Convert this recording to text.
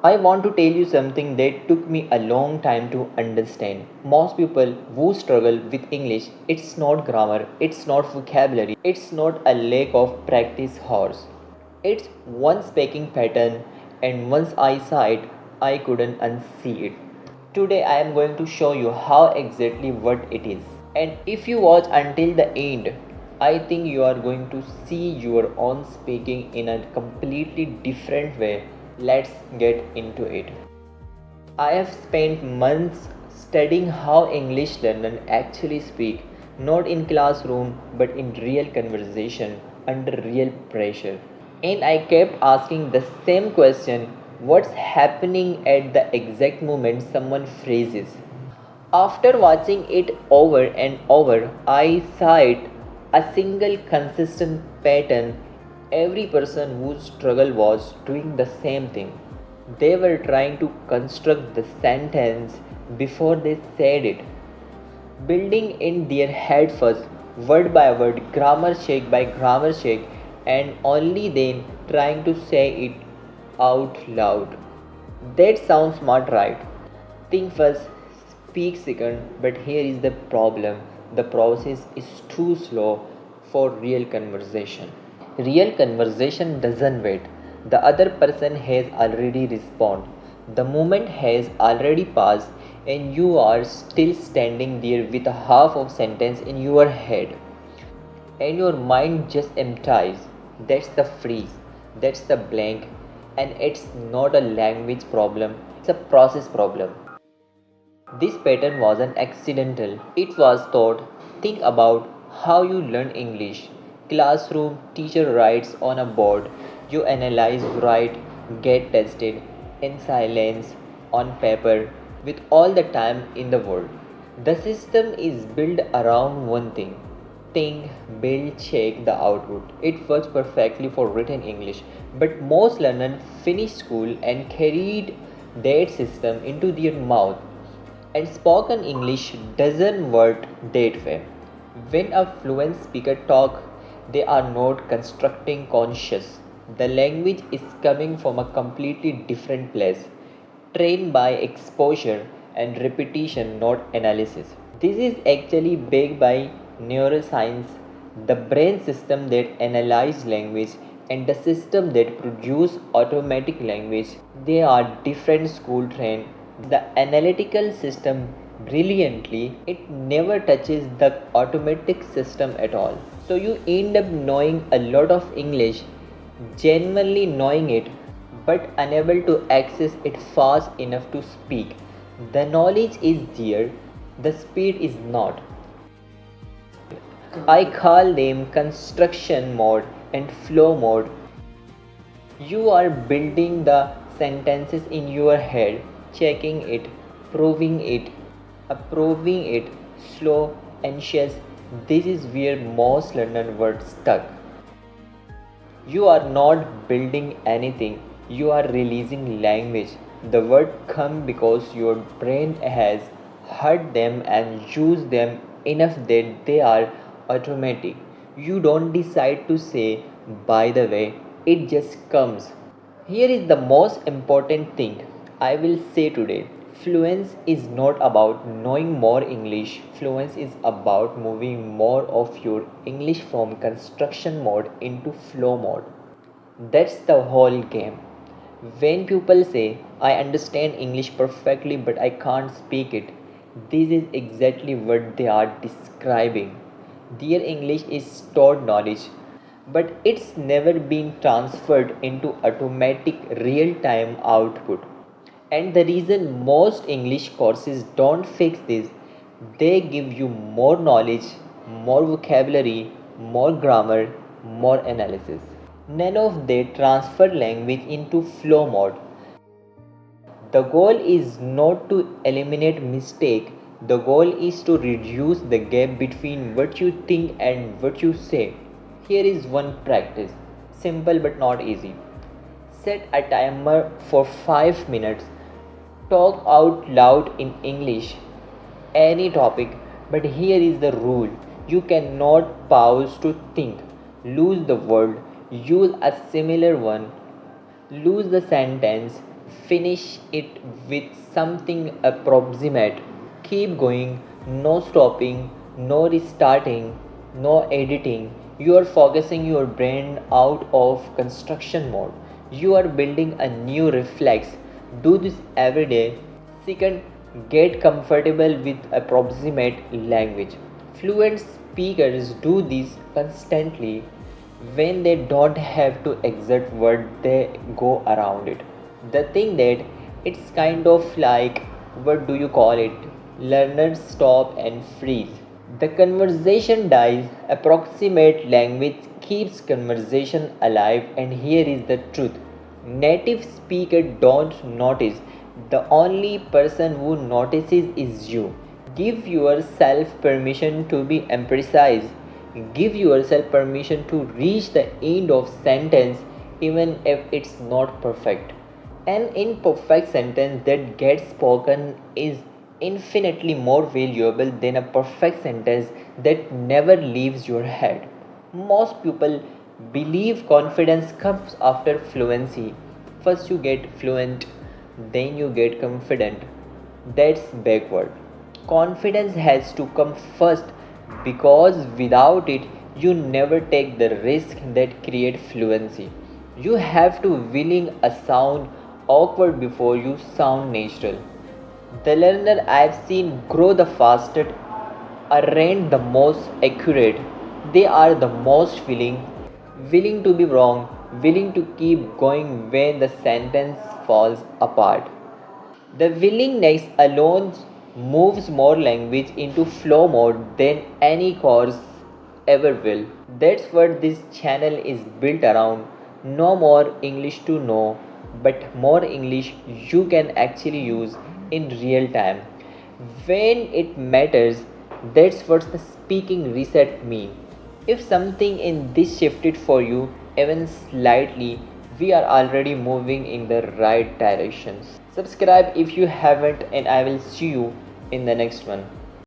I want to tell you something that took me a long time to understand. Most people who struggle with English, it's not grammar, it's not vocabulary, it's not a lack of practice horse. It's one speaking pattern, and once I saw it, I couldn't unsee it. Today I am going to show you how exactly what it is. And if you watch until the end, I think you are going to see your own speaking in a completely different way. Let's get into it. I have spent months studying how English learners actually speak, not in classroom but in real conversation under real pressure. And I kept asking the same question, what's happening at the exact moment someone phrases? After watching it over and over, I saw it a single consistent pattern. Every person whose struggle was doing the same thing. They were trying to construct the sentence before they said it, building in their head first, word by word, grammar check by grammar check, and only then trying to say it out loud. That sounds smart, right? Think first, speak second, but here is the problem. The process is too slow for real conversation. Real conversation doesn't wait. The other person has already responded. The moment has already passed and you are still standing there with a half of sentence in your head and your mind just empties. That's the freeze. That's the blank, and it's not a language problem, it's a process problem. This pattern wasn't accidental, it was thought. Think about how you learn English. Classroom, teacher writes on a board, you analyze, write, get tested in silence, on paper, with all the time in the world. The system is built around one thing: think, build, check the output. It works perfectly for written English, but most learners finish school and carried that system into their mouth. And spoken English doesn't work that way. When a fluent speaker talk, they are not constructing conscious. The language is coming from a completely different place, trained by exposure and repetition, not analysis. This is actually backed by neuroscience, the brain system that analyzes language and the system that produce automatic language. They are different school trained. The analytical system brilliantly, it never touches the automatic system at all. So you end up knowing a lot of English, genuinely knowing it, but unable to access it fast enough to speak. The knowledge is there, the speed is not. I call them construction mode and flow mode. You are building the sentences in your head, checking it, proving it, approving it, slow, anxious. This is where most learners were stuck. You are not building anything, you are releasing language. The word come because your brain has heard them and used them enough that they are automatic. You don't decide to say, by the way, it just comes. Here is the most important thing I will say today. Fluence is not about knowing more English. Fluence is about moving more of your English from construction mode into flow mode. That's the whole game. When people say, I understand English perfectly but I can't speak it, this is exactly what they are describing. Their English is stored knowledge, but it's never been transferred into automatic real time output. And the reason most English courses don't fix this, they give you more knowledge, more vocabulary, more grammar, more analysis. None of they transfer language into flow mode. The goal is not to eliminate mistake. The goal is to reduce the gap between what you think and what you say. Here is one practice. Simple but not easy. Set a timer for 5 minutes. Talk out loud in English. Any topic. But here is the rule. You cannot pause to think. Lose the word. Use a similar one. Lose the sentence. Finish it with something approximate. Keep going, no stopping, no restarting, no editing. You are focusing your brain out of construction mode. You are building a new reflex. Do this every day. Second, get comfortable with approximate language. Fluent speakers do this constantly. When they don't have to exert word, they go around it. The thing that it's kind of like, what do you call it? Learners stop and freeze. The conversation dies. Approximate language keeps conversation alive, and here is the truth. Native speakers don't notice. The only person who notices is you. Give yourself permission to be imprecise. Give yourself permission to reach the end of sentence even if it's not perfect. An imperfect sentence that gets spoken is infinitely more valuable than a perfect sentence that never leaves your head. Most people believe confidence comes after fluency. First you get fluent, then you get confident. That's backward. Confidence has to come first because without it you never take the risk that create fluency. You have to willing a sound awkward before you sound natural. The learner I've seen grow the fastest aren't the most accurate. They are the most willing to be wrong, willing to keep going when the sentence falls apart. The willingness alone moves more language into flow mode than any course ever will. That's what this channel is built around. No more English to know, but more English you can actually use in real time. When it matters, that's what the speaking reset means. If something in this shifted for you, even slightly, we are already moving in the right directions. Subscribe if you haven't, and I will see you in the next one.